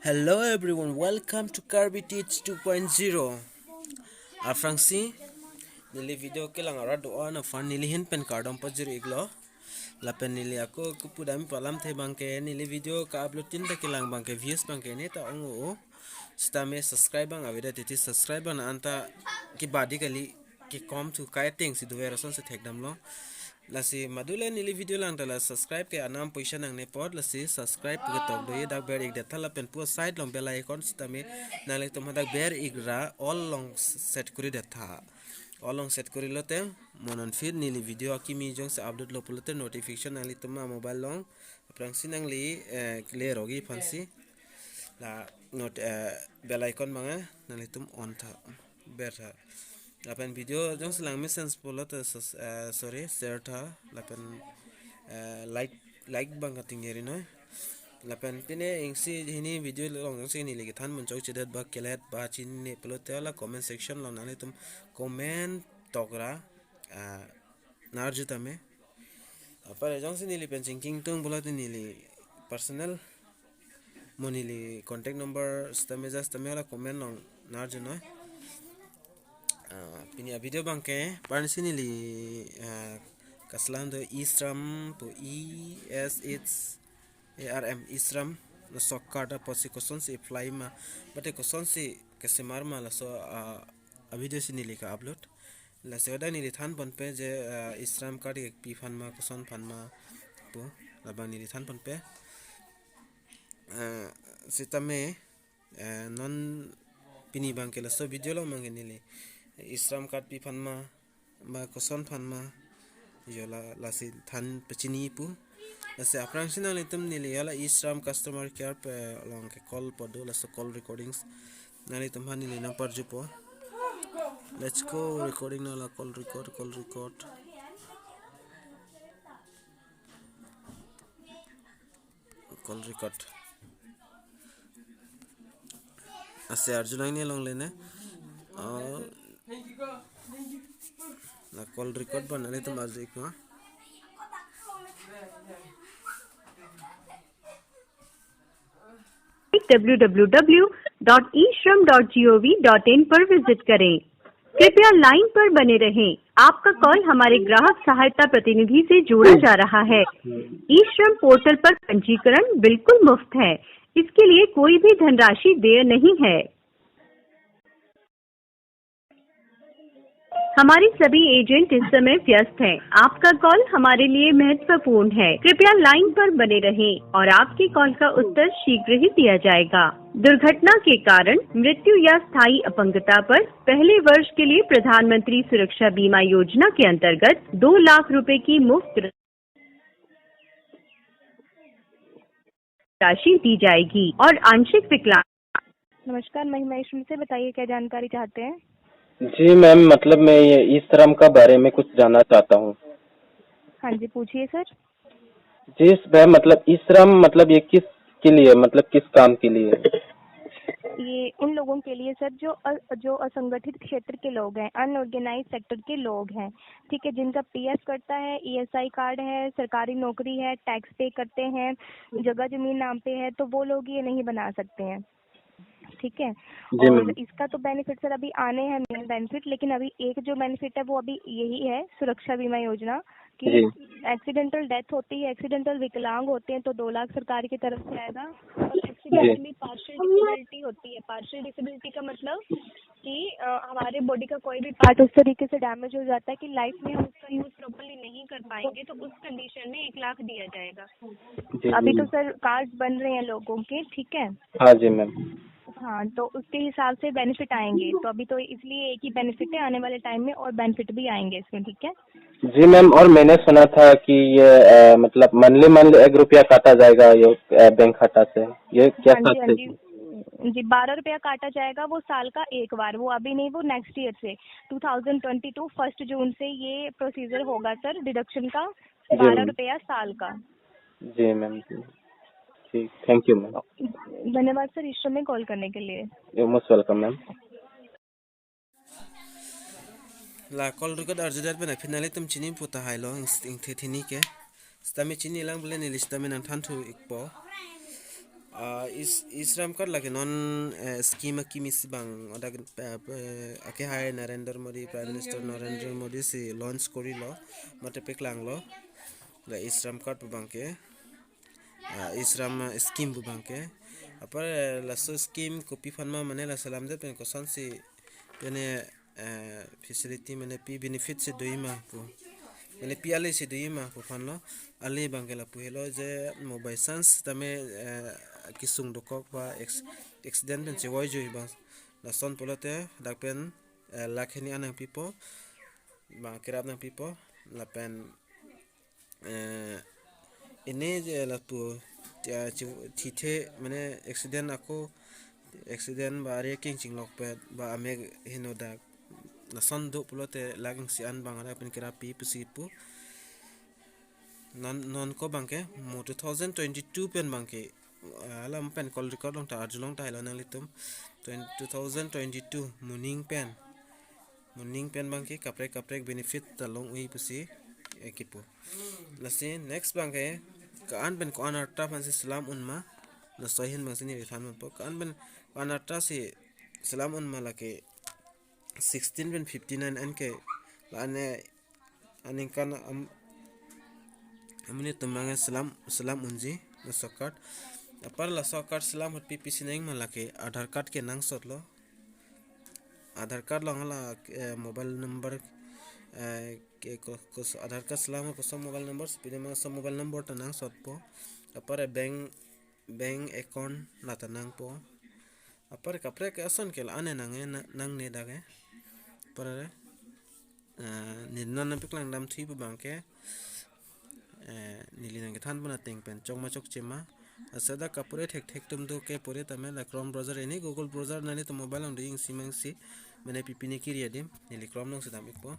Hello everyone, welcome to Karbi Teach 2.0. Afrangsi nili video ke lang arad doa na Phan nili hin pen Kardom pajir iglo la pen nili aku kupudami palam the bangke nili video ka upload tin ta ke lang bangke views bangke ne ta ongo stame subscribe bang avida titi subscribe bang anta ki badi kali ki kom tu kai ting si duwe rason se thekdam lo lasi madule nili video lang tala subscribe ke anam poisa nang ne pod lasi subscribe ke tok do ye dak ber ik de thala pen pu side long bela icon stame nale tum dak ber igra all long set kuri de tha all long set kuri lote monon feed nili video akimi jong se upload lo pulote notification nali tum mobile long aprang sinangli clear hogi phansi la not bell icon manga nali tum on tha ber tha lapen video jong selang message polot sorry share tha lapen like bang katingeri no lapen pine ingsi hini video long jong se ni legi than mun chau chidat ba kelet ba chin ne polot la comment section lo nani tum comment togra narjuta me apare jong se ni li pen thinking tung bolot ni li personal monili contact number stame just la comment long narjuno pini video bangke parnisini li kaselam do E Shram to ESHARM E Shram na sokkarda posi Koson si apply ma bate Koson si kesemar ma la so a video sini li ka upload la se oda ni li than pon pe je E Sharm Card ke pi Phan ma Koson Phan ma po la bang ni li than pon pe sitame non pini bangke la so video lo mangi ni li E Sharm Card pi Phan ma Koson Phan ma yola lasi than pechini pu lasi aprang sina litum nili yola E Sharm customer care pe long ke call podo la so call recordings nali tum hani li na par Jirpo let's go recording na la call record ase arjunang ni long lene la call record banale तो मर्जी को www.eshram.gov.in पर visit करें। कृपया line पर बने रहें। आपका कॉल हमारे ग्राहक सहायता प्रतिनिधि से जोड़ा जा रहा है। ई श्रम पोर्टल पर पंजीकरण बिल्कुल मुफ्त है। इसके लिए कोई भी धनराशि देय नहीं है। हमारे सभी एजेंट इस समय व्यस्त हैं। आपका कॉल हमारे लिए महत्वपूर्ण है। कृपया लाइन पर बने रहें और आपकी कॉल का उत्तर शीघ्र ही दिया जाएगा। दुर्घटना के कारण मृत्यु या स्थायी अपंगता पर पहले वर्ष के लिए प्रधानमंत्री सुरक्षा बीमा योजना के अंतर्गत 2 लाख रुपए की मुफ्त राशि दी जाएगी और आंशिक विकलांग। नमस्कार, महिमा ई श्रम से बताइए क्या जानकारी चाहते हैं? जी मैम, मतलब मैं ये ई श्रम का बारे में कुछ जानना चाहता हूँ। हाँ जी, पूछिए सर। जी मैम, मतलब ई श्रम मतलब ये किस के लिए, मतलब किस काम के लिए? ये उन लोगों के लिए सर जो असंगठित क्षेत्र के लोग हैं, अनऑर्गेनाइज सेक्टर के लोग हैं, ठीक है, जिनका पीएफ कटता है, ईएसआई कार्ड है, सरकारी नौकरी है, टैक्स पे करते हैं, जगह जमीन नाम पे है, तो वो लोग ये नहीं बना सकते हैं, ठीक है। और इसका तो बेनिफिट सर अभी आने हैं मेन बेनिफिट, लेकिन अभी एक जो बेनिफिट है वो अभी यही है सुरक्षा बीमा योजना कि एक्सीडेंटल डेथ होती है, एक्सीडेंटल विकलांग होते हैं तो 2 लाख सरकार की तरफ से आएगा। और एक्सीडेंटली पार्शियल डिसेबिलिटी होती है। पार्शियल डिसेबिलिटी का मतलब कि हमारे बॉडी का कोई भी पार्ट उस तरीके से डैमेज हो जाता है कि लाइफ में हम उसका यूज प्रॉपर्ली नहीं कर पाएंगे, तो उस कंडीशन में 1 लाख दिया जाएगा। अभी तो सर कार्ड बन रहे हैं लोगों के, ठीक है। हाँ जी मैम। हाँ, तो उसके हिसाब से बेनिफिट आएंगे, तो अभी तो इसलिए एक ही बेनिफिट है, आने वाले टाइम में और बेनिफिट भी आएंगे इसमें, ठीक है। जी मैम, और मैंने सुना था कि ये मतलब मंथली 1 रुपया काटा जाएगा ये बैंक खाता से, ये क्या सच है? जी 12 रुपया काटा जाएगा, वो साल का एक बार, वो अभी नहीं, वो नेक्स्ट ईयर से 2022 1 जून से ये प्रोसीजर होगा सर डिडक्शन का, 12 रुपया साल का। जी मैम, ठीक, थैंक यू मैम। धन्यवाद सर इस समय कॉल करने के लिए। You most welcome ma'am. la call record arjudat bena finale tum chini puta hailo ing thethini ke stame chini lang bule ni listame nang than thu ikpo E Shram Card lagi non scheme kimi si bang ada ake hai Narendra Modi Prime Minister Narendra Modi si launch kori lo mate peklang lo la E Shram Card bu bang ke E Shram scheme bu bang ke apar la so scheme kopi fanma mane la salam de pen kosan si pene facility mane pi benefit se doima pu mane pi ale se doima pu fan lo ale bang ke la pu helo je mobile sans tame kisung dokok ba accident pen chewai joi ba la son polote dak pen lakheni anang pipo ba kirap nang pipo la pen ini je la pu thithe mane accident ba re king chinglok pe ba ame hinoda la son do polote laging si an bang ara pen kirap pi pusi pu non ko bangke mo 2022 pen bangke alam pen call record long ta arjulong ta helana litum 2022 morning pen bangke kaprek benefit ta long ui pusi ekipo lasi next bangke kaan pen ko anarta fansi salam unma na sohin bangsi ni than po kaan pen anarta si salam unma lake 16 pen 59 anke lane aningkan amune tumanga salam unji la sokat apar la sokat salam hot ppc neng malake aadhar card ke nang sotlo aadhar card long la mobile number ke ko aadhar card salam ko mobile number speed ma mobile number ta nang sot po apar bank account na ta nang po apar kapre ke ason ke ane nang ne dage parare nirnan piklang dam thui bu bangke nilinan ke than bana teng pen chong ma chok chema asada kapure thek tum do ke pore tame la chrome browser any google browser nani to mobile on doing simang si mane pipini kiri adim nili chrome long sedam ikpo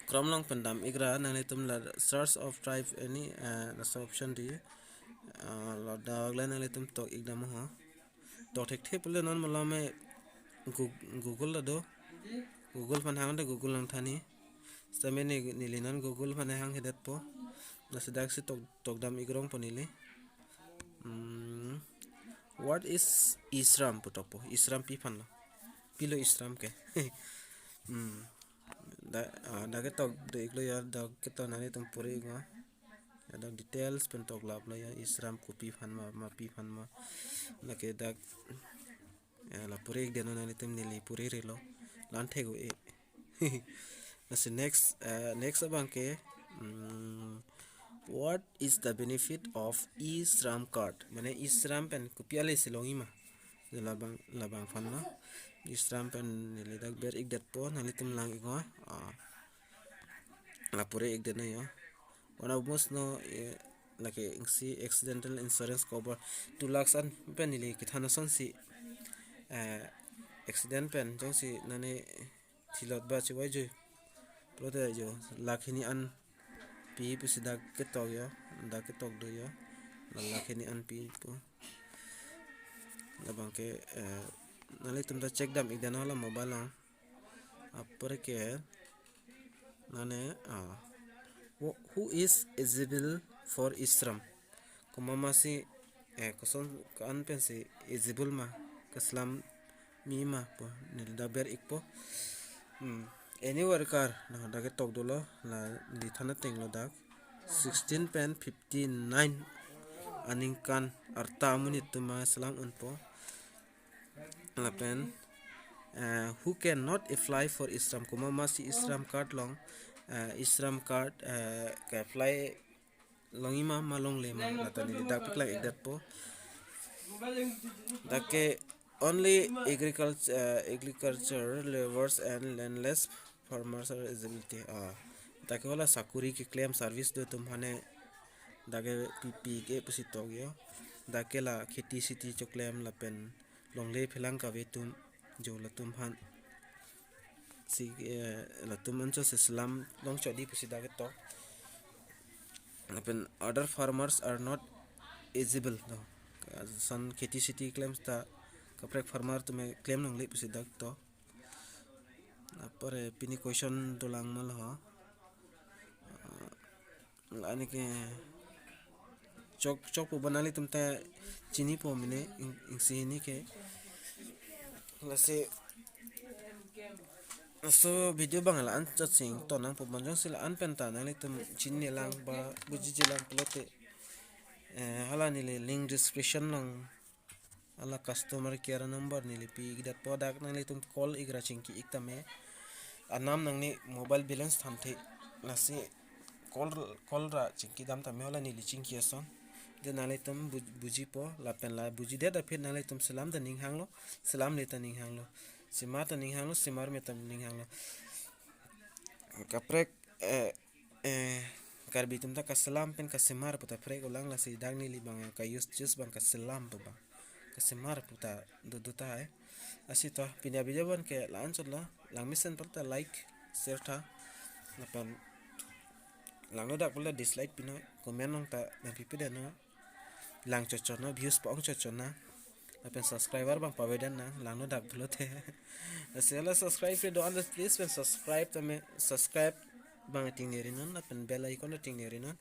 chrome long pendam igra nani tum la search of tribe any la option di la dag la nani tum to igdam ha to thek pule non malame google la do google pan hang de google lang thani samene nilinan google phane hang hedat po nasedak si tokdam igrong ponili what is E Shram putopo E Shram pi phanlo pilo E Shram ke da ke tok de iglo ya da ke to nani tum puri go da details pen tok lab la ya E Shram ko pi phan ma pi phan ma la ke da la puri de no nani tum nili puri relo lan thego e Nasi next abangke what is the benefit of E Shram Card mane E Shram pen kupiale silongi ma labang fanna E Shram pen nilidak ber igdat po nalitum lang igo lapure igdat na yo one of most no like si accidental insurance cover 2 lakhs an pen nili kithana son si accident pen jongsi nane thilot ba chiwai joi prote jo lakhini an pi pusida ke tok yo da ke tok do yo lakhini an pi po labang ke nale tum da check dam igdana la mobile la apar ke nane who is eligible for E Shram kumama si koson kan pen si eligible ma kaslam mi ma po nil da ber ikpo any worker na dage tok dolo la lithana tenglo dak 16 pen 59 aningkan arta munit tuma salam unpo la pen who cannot apply for E Shram kuma masi E Shram card long E Shram card ka apply longima malong le ma la tani dak pikla ekdat po dake only agriculture laborers and landless farmers are eligible take wala sakuri ki claim service do tumhane dage pp ke pusi togyo dake la kheti city cho claim la pen longle philang ka vetum jo la tum phan si la tum ancho se salam long chodi pusi dage to la pen other farmers are not eligible no san kheti city claims ta kaprek farmer tume claim nang le pusi dak to apare pini question dolang mal ha ani ke chok po banali tumta chini po mine ing si ni ke lase so video bangala an chat sing to nang po banjong sila an penta nang tum chini lang ba buji jilang pelote hala ni link description lang ala customer care number ni pi idat product nang tum call igra chingki iktame anam nang ni mobile balance thamte lase call ra chingki dam tame hala ni chingki ason de nale tum buji po la pen la buji de da phit nale tum salam da ning hanglo salam le ta ning hanglo simar ta ning hanglo simar me ta ning hanglo kaprek karbi tum ta kasalam pen kasimar puta prek ulang la si dang ni li bang ka just bang kasalam pa bang kasimar puta duduta asito pinya bijaban ke lan chotla lang misen porta like share tha na pen lang no dak pula dislike pino comment nong ta na pipide na lang chochona views pong chochona apen subscriber bang pawedan na lang no dak blote asela subscribe do on please pen subscribe tame subscribe bang ting nerinon apen bell icon ting nerinon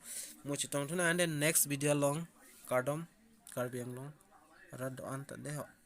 mo chitong thuna and next video long kardom karbiang long rad on ta de